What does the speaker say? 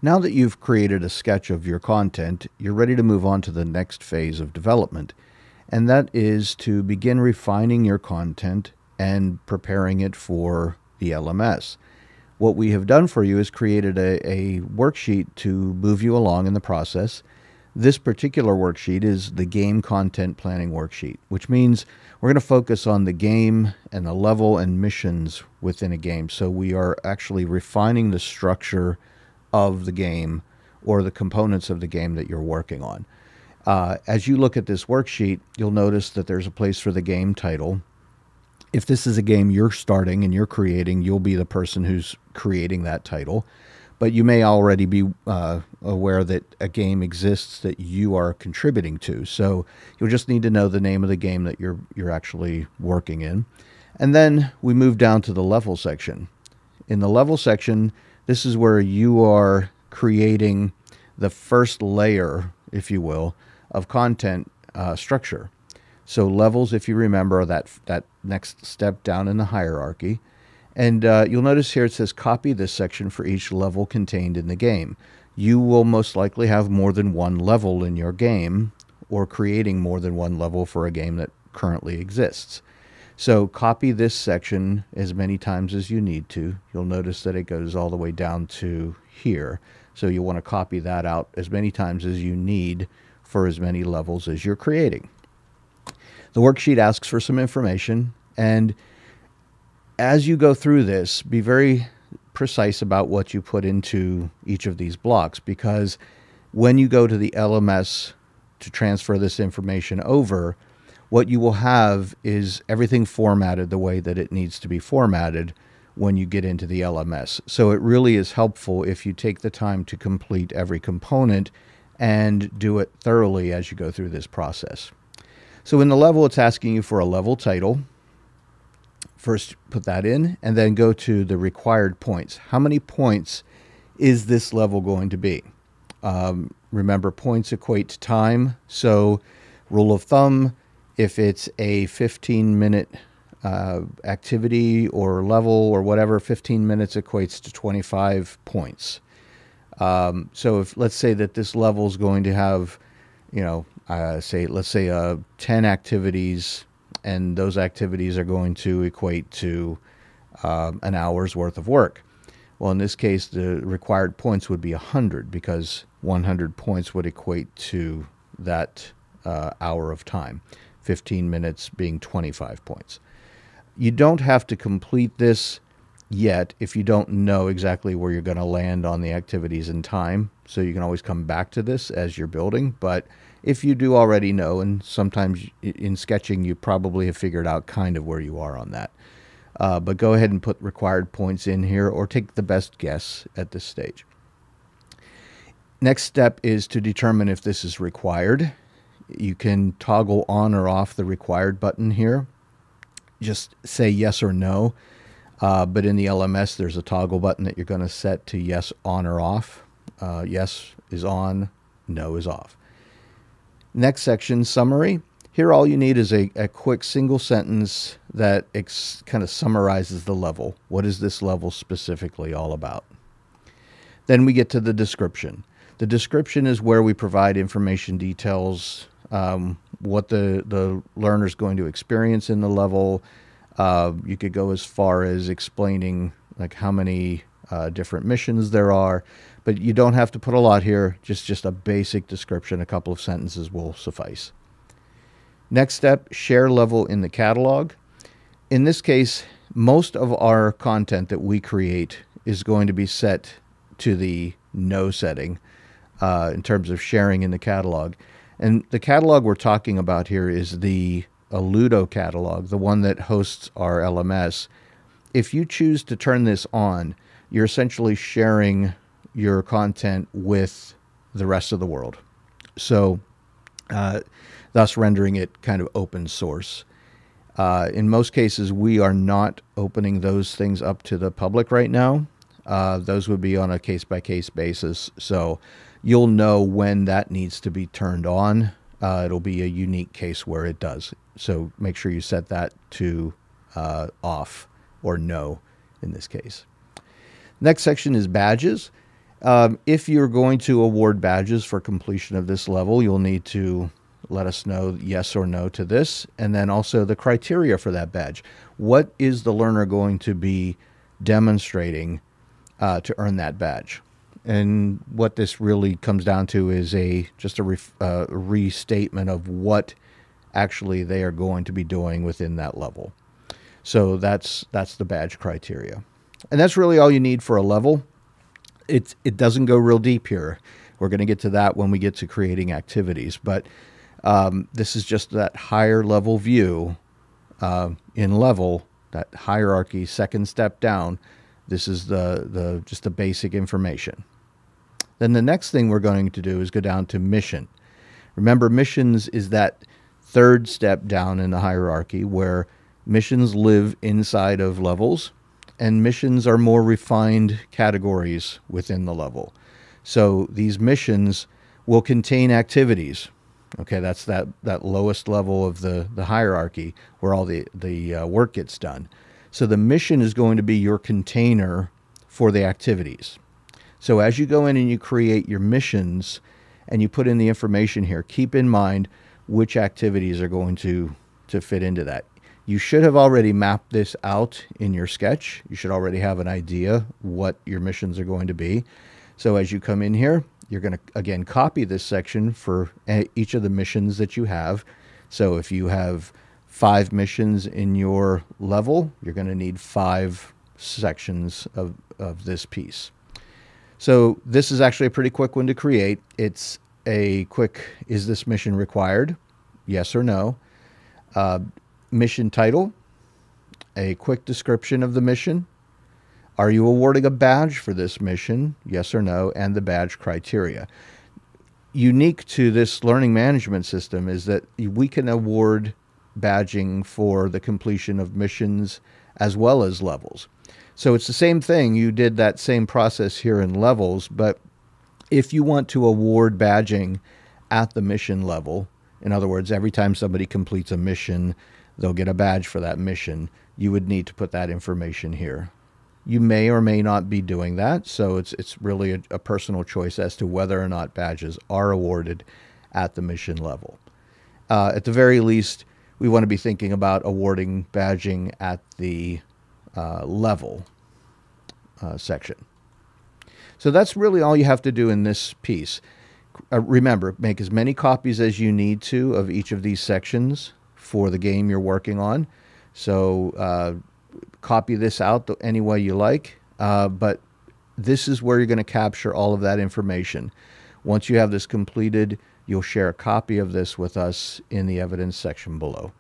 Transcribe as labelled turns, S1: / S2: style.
S1: Now that you've created a sketch of your content, you're ready to move on to the next phase of development, and that is to begin refining your content and preparing it for the LMS. What we have done for you is created a worksheet to move you along in the process. This particular worksheet is the game content planning worksheet, which means we're going to focus on the game and the level and missions within a game. So we are actually refining the structure of the game or the components of the game that you're working on. As you look at this worksheet, you'll notice that there's a place for the game title. If this is a game you're starting and you're creating, you'll be the person who's creating that title. But you may already be aware that a game exists that you are contributing to. So you'll just need to know the name of the game that you're actually working in. And then we move down to the level section. In the level section, this is where you are creating the first layer, if you will, of content structure. So levels, if you remember, are that next step down in the hierarchy. And you'll notice here it says copy this section for each level contained in the game. You will most likely have more than one level in your game, or creating more than one level for a game that currently exists. So copy this section as many times as you need to. You'll notice that it goes all the way down to here. So you'll want to copy that out as many times as you need for as many levels as you're creating. The worksheet asks for some information, and as you go through this, be very precise about what you put into each of these blocks, because when you go to the LMS to transfer this information over, what you will have is everything formatted the way that it needs to be formatted when you get into the LMS. So it really is helpful if you take the time to complete every component and do it thoroughly as you go through this process. So in the level, it's asking you for a level title. First, put that in, and then go to the required points. How many points is this level going to be? Remember, points equate to time. So rule of thumb, if it's a 15-minute activity or level or whatever, 15 minutes equates to 25 points. So if, let's say that this level is going to have, let's say 10 activities, and those activities are going to equate to an hour's worth of work. Well, in this case, the required points would be 100, because 100 points would equate to that hour of time, 15 minutes being 25 points. You don't have to complete this yet if you don't know exactly where you're going to land on the activities in time. So you can always come back to this as you're building. But if you do already know, and sometimes in sketching you probably have figured out kind of where you are on that. But go ahead and put required points in here, or take the best guess at this stage. Next step is to determine if this is required. You can toggle on or off the required button here. Just say yes or no. But in the LMS, there's a toggle button that you're going to set to yes, on, or off. Yes is on, no is off. Next section, summary. Here all you need is a quick single sentence that kind of summarizes the level. What is this level specifically all about? Then we get to the description. The description is where we provide information details, what the learner is going to experience in the level. You could go as far as explaining like how many different missions there are, but you don't have to put a lot here. Just a basic description, a couple of sentences will suffice. Next step, share level in the catalog. In this case, most of our content that we create is going to be set to the no setting in terms of sharing in the catalog. And the catalog we're talking about here is the Ludo catalog, the one that hosts our LMS. If you choose to turn this on, you're essentially sharing your content with the rest of the world. So thus rendering it kind of open source. In most cases, we are not opening those things up to the public right now. Those would be on a case-by-case basis. So you'll know when that needs to be turned on. It'll be a unique case where it does. So make sure you set that to off or no in this case. Next section is badges. If you're going to award badges for completion of this level, you'll need to let us know yes or no to this, and then also the criteria for that badge. What is the learner going to be demonstrating to earn that badge? And what this really comes down to is just a restatement of what actually they are going to be doing within that level. So that's the badge criteria. And that's really all you need for a level. It doesn't go real deep here. We're going to get to that when we get to creating activities. But this is just that higher level view in level, that hierarchy, second step down. This is just the basic information. Then the next thing we're going to do is go down to mission. Remember, missions is that third step down in the hierarchy where missions live inside of levels, and missions are more refined categories within the level. So these missions will contain activities. Okay, that's that lowest level of the hierarchy where all the work gets done. So the mission is going to be your container for the activities. So as you go in and you create your missions and you put in the information here, keep in mind which activities are going to fit into that. You should have already mapped this out in your sketch. You should already have an idea what your missions are going to be. So as you come in here, you're going to, again, copy this section for each of the missions that you have. So if you have 5 missions in your level, you're going to need 5 sections of this piece. So this is actually a pretty quick one to create. It's a quick, is this mission required? Yes or no. Mission title, a quick description of the mission. Are you awarding a badge for this mission? Yes or no, and the badge criteria. Unique to this learning management system is that we can award badging for the completion of missions as well as levels. So it's the same thing. You did that same process here in levels, but if you want to award badging at the mission level, in other words, every time somebody completes a mission, they'll get a badge for that mission, you would need to put that information here. You may or may not be doing that, so it's really a personal choice as to whether or not badges are awarded at the mission level. At the very least, we want to be thinking about awarding badging at the level section. So that's really all you have to do in this piece. Remember, make as many copies as you need to of each of these sections for the game you're working on. So copy this out any way you like, but this is where you're going to capture all of that information. Once you have this completed, you'll share a copy of this with us in the evidence section below.